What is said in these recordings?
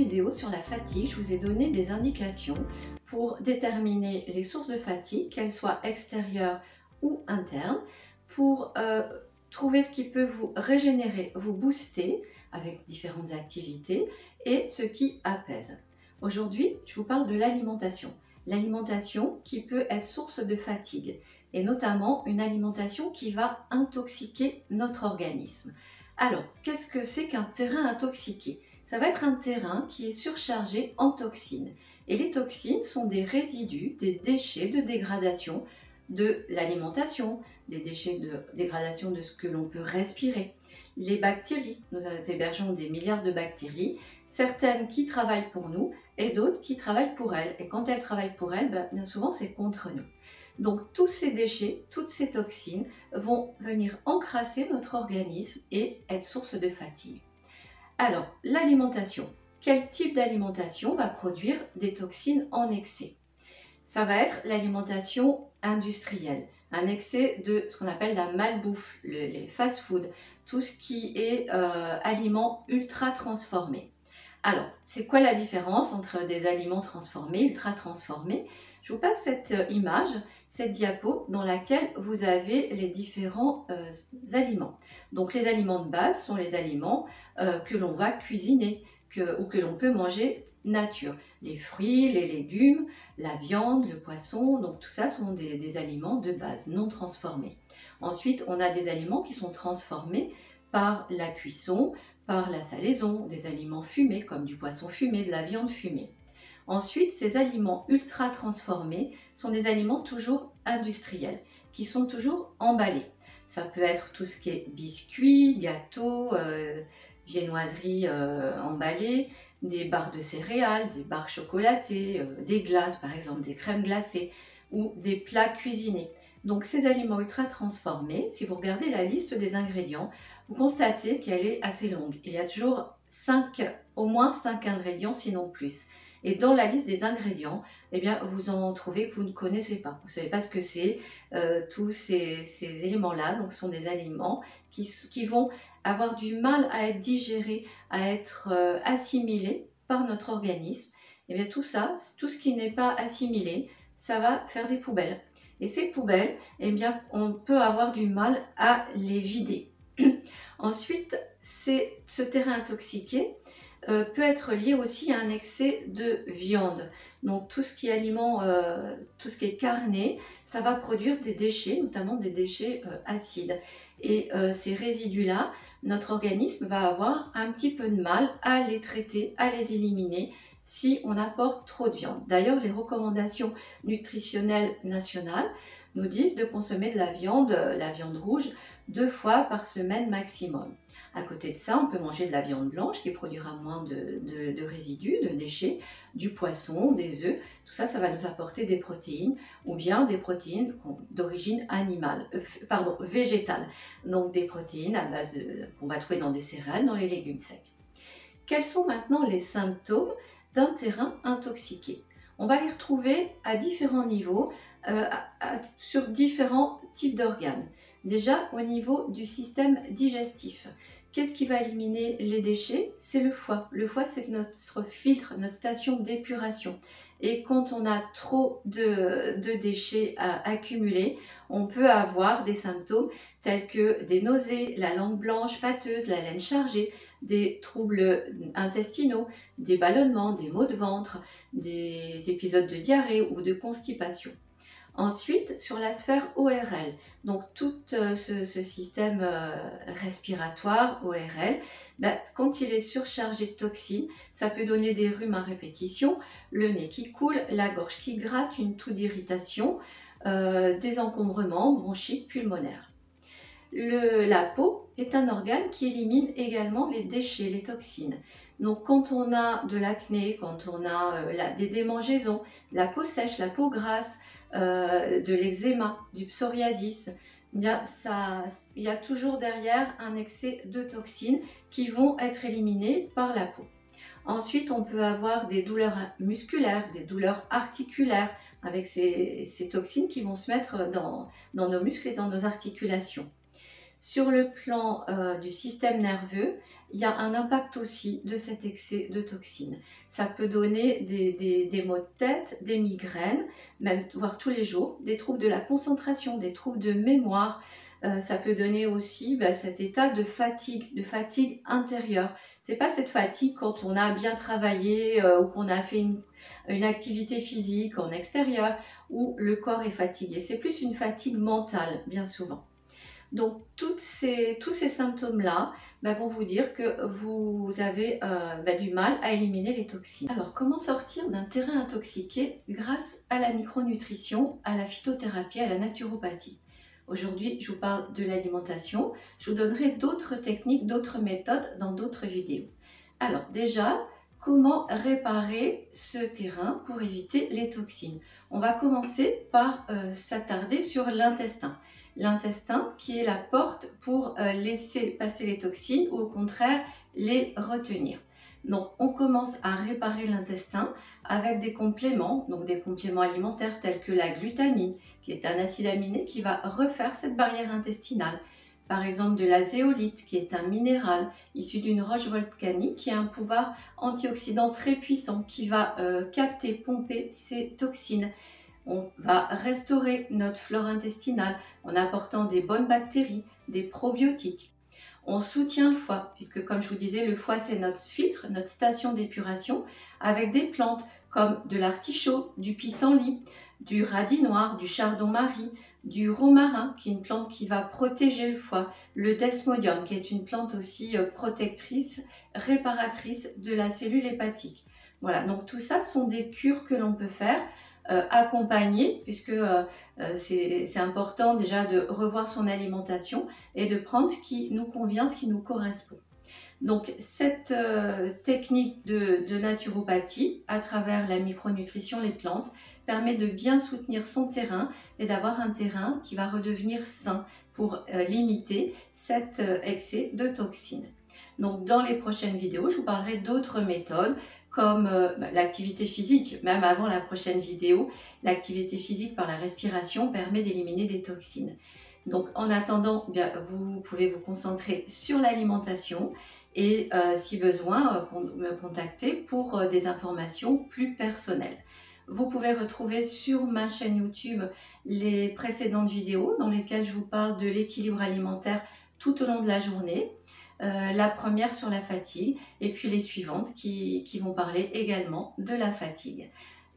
vidéo sur la fatigue, je vous ai donné des indications pour déterminer les sources de fatigue, qu'elles soient extérieures ou internes, pour trouver ce qui peut vous régénérer, vous booster avec différentes activités et ce qui apaise. Aujourd'hui, je vous parle de l'alimentation. L'alimentation qui peut être source de fatigue et notamment une alimentation qui va intoxiquer notre organisme. Alors, qu'est-ce que c'est qu'un terrain intoxiqué? Ça va être un terrain qui est surchargé en toxines. Et les toxines sont des résidus, des déchets de dégradation de l'alimentation, des déchets de dégradation de ce que l'on peut respirer. Les bactéries, nous hébergeons des milliards de bactéries, certaines qui travaillent pour nous et d'autres qui travaillent pour elles. Et quand elles travaillent pour elles, bien souvent c'est contre nous. Donc tous ces déchets, toutes ces toxines vont venir encrasser notre organisme et être source de fatigue. Alors, l'alimentation. Quel type d'alimentation va produire des toxines en excès? Ça va être l'alimentation industrielle, un excès de ce qu'on appelle la malbouffe, les fast-food, tout ce qui est aliments ultra transformés. Alors, c'est quoi la différence entre des aliments transformés, ultra transformés? Je vous passe cette image, cette diapo dans laquelle vous avez les différents aliments. Donc les aliments de base sont les aliments que l'on va cuisiner ou que l'on peut manger nature. Les fruits, les légumes, la viande, le poisson, donc tout ça sont des aliments de base non transformés. Ensuite, on a des aliments qui sont transformés par la cuisson, par la salaison, des aliments fumés comme du poisson fumé, de la viande fumée. Ensuite, ces aliments ultra transformés sont des aliments toujours industriels, qui sont toujours emballés. Ça peut être tout ce qui est biscuits, gâteaux, viennoiseries emballées, des barres de céréales, des barres chocolatées, des glaces par exemple, des crèmes glacées ou des plats cuisinés. Donc ces aliments ultra transformés, si vous regardez la liste des ingrédients, vous constatez qu'elle est assez longue. Il y a toujours au moins 5 ingrédients, sinon plus. Et dans la liste des ingrédients, eh bien, vous en trouvez que vous ne connaissez pas. Vous ne savez pas ce que c'est, tous ces éléments-là. Donc, ce sont des aliments qui vont avoir du mal à être digérés, à être assimilés par notre organisme. Eh bien, tout ça, tout ce qui n'est pas assimilé, ça va faire des poubelles. Et ces poubelles, eh bien, on peut avoir du mal à les vider. Ensuite, ce terrain intoxiqué peut être lié aussi à un excès de viande. Donc tout ce qui est aliment, tout ce qui est carné, ça va produire des déchets, notamment des déchets acides. Et ces résidus-là, notre organisme va avoir un petit peu de mal à les traiter, à les éliminer si on apporte trop de viande. D'ailleurs, les recommandations nutritionnelles nationales nous disent de consommer de la viande rouge 2 fois par semaine maximum. À côté de ça, on peut manger de la viande blanche qui produira moins de résidus, de déchets, du poisson, des œufs. Tout ça, ça va nous apporter des protéines ou bien des protéines d'origine végétale. Donc des protéines à base qu'on va trouver dans des céréales, dans les légumes secs. Quels sont maintenant les symptômes d'un terrain intoxiqué? On va les retrouver à différents niveaux, sur différents types d'organes. Déjà au niveau du système digestif. Qu'est-ce qui va éliminer les déchets? C'est le foie. Le foie, c'est notre filtre, notre station d'épuration. Et quand on a trop de déchets accumulés, on peut avoir des symptômes tels que des nausées, la langue blanche pâteuse, la laine chargée, des troubles intestinaux, des ballonnements, des maux de ventre, des épisodes de diarrhée ou de constipation. Ensuite, sur la sphère ORL, donc tout ce système respiratoire ORL, quand il est surchargé de toxines, ça peut donner des rhumes à répétition, le nez qui coule, la gorge qui gratte, une toux d'irritation, des encombrements, bronchites pulmonaires. La peau est un organe qui élimine également les déchets, les toxines. Donc quand on a de l'acné, quand on a des démangeaisons, la peau sèche, la peau grasse, de l'eczéma, du psoriasis, il y a toujours derrière un excès de toxines qui vont être éliminées par la peau. Ensuite, on peut avoir des douleurs musculaires, des douleurs articulaires avec ces toxines qui vont se mettre dans nos muscles et dans nos articulations. Sur le plan du système nerveux, il y a un impact aussi de cet excès de toxines. Ça peut donner des maux de tête, des migraines, même voire tous les jours, des troubles de la concentration, des troubles de mémoire. Ça peut donner aussi cet état de fatigue intérieure. C'est pas cette fatigue quand on a bien travaillé ou qu'on a fait une activité physique en extérieur où le corps est fatigué. C'est plus une fatigue mentale, bien souvent. Donc, tous ces symptômes-là vont vous dire que vous avez du mal à éliminer les toxines. Alors, comment sortir d'un terrain intoxiqué grâce à la micronutrition, à la phytothérapie, à la naturopathie? Aujourd'hui, je vous parle de l'alimentation. Je vous donnerai d'autres techniques, d'autres méthodes dans d'autres vidéos. Alors, déjà, comment réparer ce terrain pour éviter les toxines? On va commencer par s'attarder sur l'intestin. L'intestin qui est la porte pour laisser passer les toxines ou au contraire les retenir. Donc on commence à réparer l'intestin avec des compléments, donc des compléments alimentaires tels que la glutamine, qui est un acide aminé qui va refaire cette barrière intestinale. Par exemple de la zéolite, qui est un minéral issu d'une roche volcanique qui a un pouvoir antioxydant très puissant, qui va capter, pomper ces toxines. On va restaurer notre flore intestinale en apportant des bonnes bactéries, des probiotiques. On soutient le foie, puisque comme je vous disais, le foie c'est notre filtre, notre station d'épuration, avec des plantes comme de l'artichaut, du pissenlit, du radis noir, du chardon-marie, du romarin, qui est une plante qui va protéger le foie, le desmodium, qui est une plante aussi protectrice, réparatrice de la cellule hépatique. Voilà, donc tout ça sont des cures que l'on peut faire accompagner, puisque c'est important déjà de revoir son alimentation et de prendre ce qui nous convient, ce qui nous correspond. Donc cette technique de naturopathie à travers la micronutrition, les plantes, permet de bien soutenir son terrain et d'avoir un terrain qui va redevenir sain pour limiter cet excès de toxines. Donc dans les prochaines vidéos, je vous parlerai d'autres méthodes comme l'activité physique. Même avant la prochaine vidéo, l'activité physique par la respiration permet d'éliminer des toxines. Donc en attendant, vous pouvez vous concentrer sur l'alimentation et si besoin, me contacter pour des informations plus personnelles. Vous pouvez retrouver sur ma chaîne YouTube les précédentes vidéos dans lesquelles je vous parle de l'équilibre alimentaire tout au long de la journée. La première sur la fatigue et puis les suivantes qui vont parler également de la fatigue.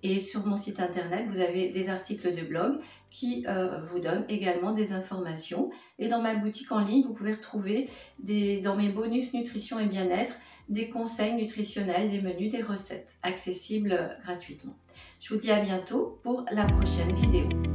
Et sur mon site internet, vous avez des articles de blog qui vous donnent également des informations. Et dans ma boutique en ligne, vous pouvez retrouver dans mes bonus nutrition et bien-être, des conseils nutritionnels, des menus, des recettes accessibles gratuitement. Je vous dis à bientôt pour la prochaine vidéo.